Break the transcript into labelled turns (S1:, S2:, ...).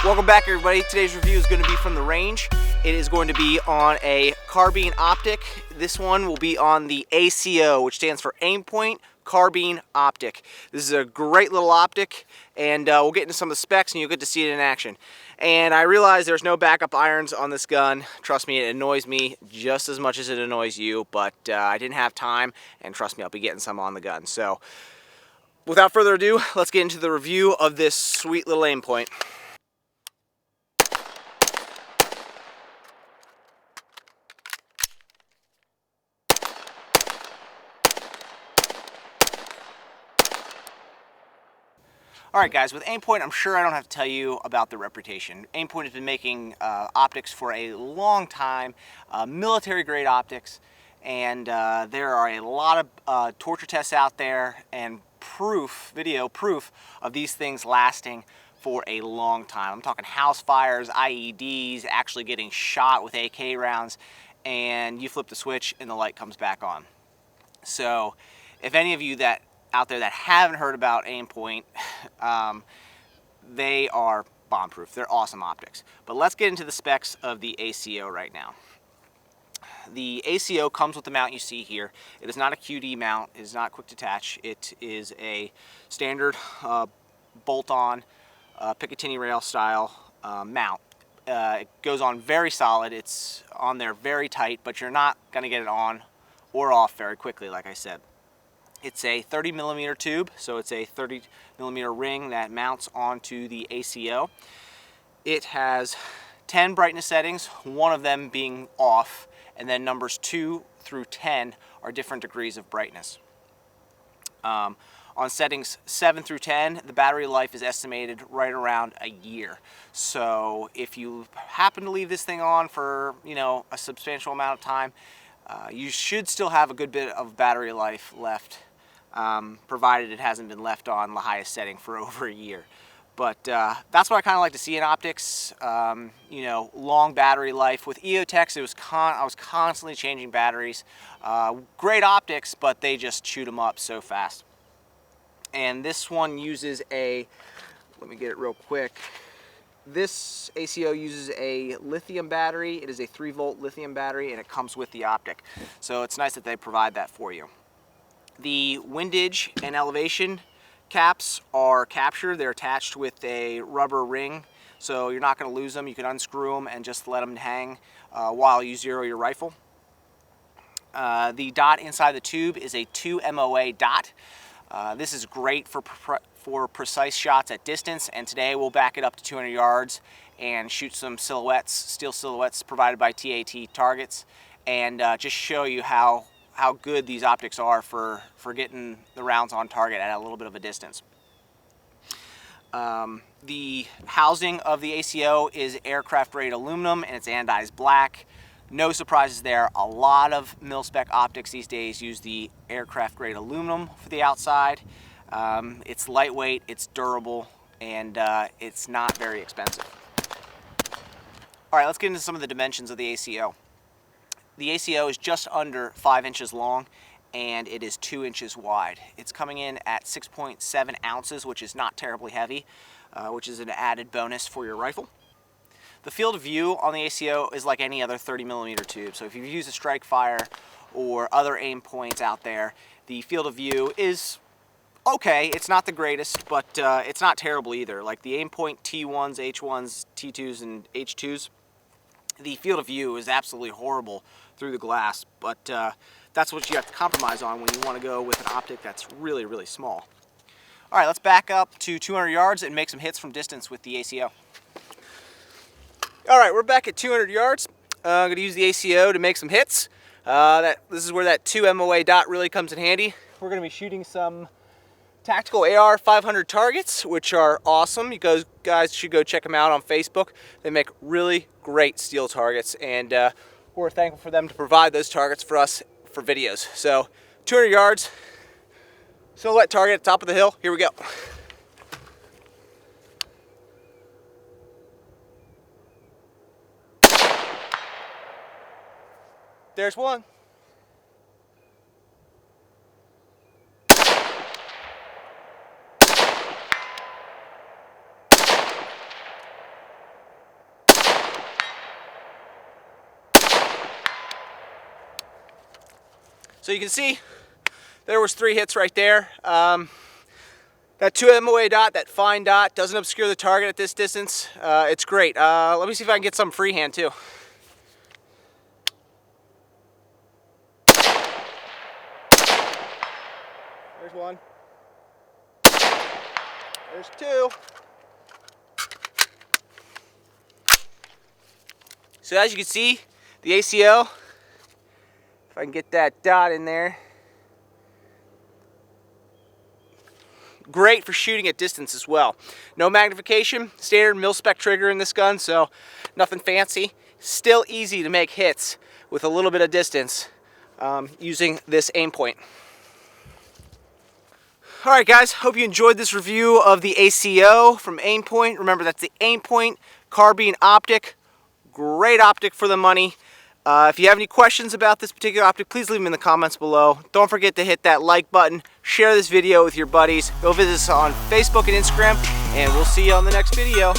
S1: Welcome back, everybody. Today's review is going to be from the range. It is going to be on a carbine optic. This one will be on the ACO, which stands for Aimpoint Carbine Optic. This is a great little optic, and we'll get into some of the specs and you'll get to see it in action. And I realize there's no backup irons on this gun. Trust me, it annoys me just as much as it annoys you, but I didn't have time, and trust me, I'll be getting some on the gun. So without further ado, let's get into the review of this sweet little Aimpoint. Alright guys, with Aimpoint, I'm sure I don't have to tell you about their reputation. Aimpoint has been making optics for a long time, military grade optics, and there are a lot of torture tests out there and video proof of these things lasting for a long time. I'm talking house fires, IEDs, actually getting shot with AK rounds, and you flip the switch and the light comes back on. So if any of you out there that haven't heard about Aimpoint, they are bomb-proof. They're awesome optics. But let's get into the specs of the ACO right now. The ACO comes with the mount you see here. It is not a QD mount. It is not quick detach. It is a standard bolt-on Picatinny rail style mount. It goes on very solid. It's on there very tight, but you're not going to get it on or off very quickly, like I said. It's a 30mm tube, so it's a 30mm ring that mounts onto the ACO. It has 10 brightness settings, one of them being off, and then numbers 2 through 10 are different degrees of brightness. On settings 7 through 10, the battery life is estimated right around a year. So if you happen to leave this thing on for, a substantial amount of time, you should still have a good bit of battery life left, provided it hasn't been left on the highest setting for over a year. But that's what I kind of like to see in optics, long battery life. With EOTechs, I was constantly changing batteries. Great optics, but they just chewed them up so fast. And this one uses let me get it real quick. This ACO uses a lithium battery. It is a 3-volt lithium battery, and it comes with the optic. So it's nice that they provide that for you. The windage and elevation caps are captured. They're attached with a rubber ring, so you're not going to lose them. You can unscrew them and just let them hang while you zero your rifle. The dot inside the tube is a 2 MOA dot. This is great for precise shots at distance, and today we'll back it up to 200 yards and shoot some silhouettes, steel silhouettes provided by TAT targets, and just show you how good these optics are for getting the rounds on target at a little bit of a distance. The housing of the ACO is aircraft grade aluminum, and it's anodized black. No surprises there. A lot of mil-spec optics these days use the aircraft grade aluminum for the outside. It's lightweight, it's durable, and it's not very expensive. All right, let's get into some of the dimensions of the ACO. The ACO is just under 5 inches long, and it is 2 inches wide. It's coming in at 6.7 ounces, which is not terribly heavy, which is an added bonus for your rifle. The field of view on the ACO is like any other 30mm tube. So if you've used a strike fire or other aim points out there, the field of view is okay. It's not the greatest, but it's not terrible either. Like the Aimpoint T1s, H1s, T2s, and H2s, the field of view is absolutely horrible through the glass, but that's what you have to compromise on when you want to go with an optic that's really, really small. All right, let's back up to 200 yards and make some hits from distance with the ACO. All right, we're back at 200 yards. I'm going to use the ACO to make some hits. This is where that 2 MOA dot really comes in handy. We're going to be shooting some tactical AR 500 targets, which are awesome. You guys should go check them out on Facebook. They make really great steel targets, and we're thankful for them to provide those targets for us for videos. So 200 yards, silhouette target at the top of the hill. Here we go. There's one. So you can see there was 3 hits right there. That 2 MOA dot, that fine dot, doesn't obscure the target at this distance. It's great. Let me see if I can get some freehand too. There's 1. There's 2. So as you can see, the ACO, if I can get that dot in there, great for shooting at distance as well. No magnification, standard mil-spec trigger in this gun, so nothing fancy. Still easy to make hits with a little bit of distance using this Aimpoint. Alright guys, hope you enjoyed this review of the ACO from Aimpoint. Remember, that's the Aimpoint Carbine Optic. Great optic for the money. If you have any questions about this particular optic, please leave them in the comments below. Don't forget to hit that like button, share this video with your buddies, go visit us on Facebook and Instagram, and we'll see you on the next video.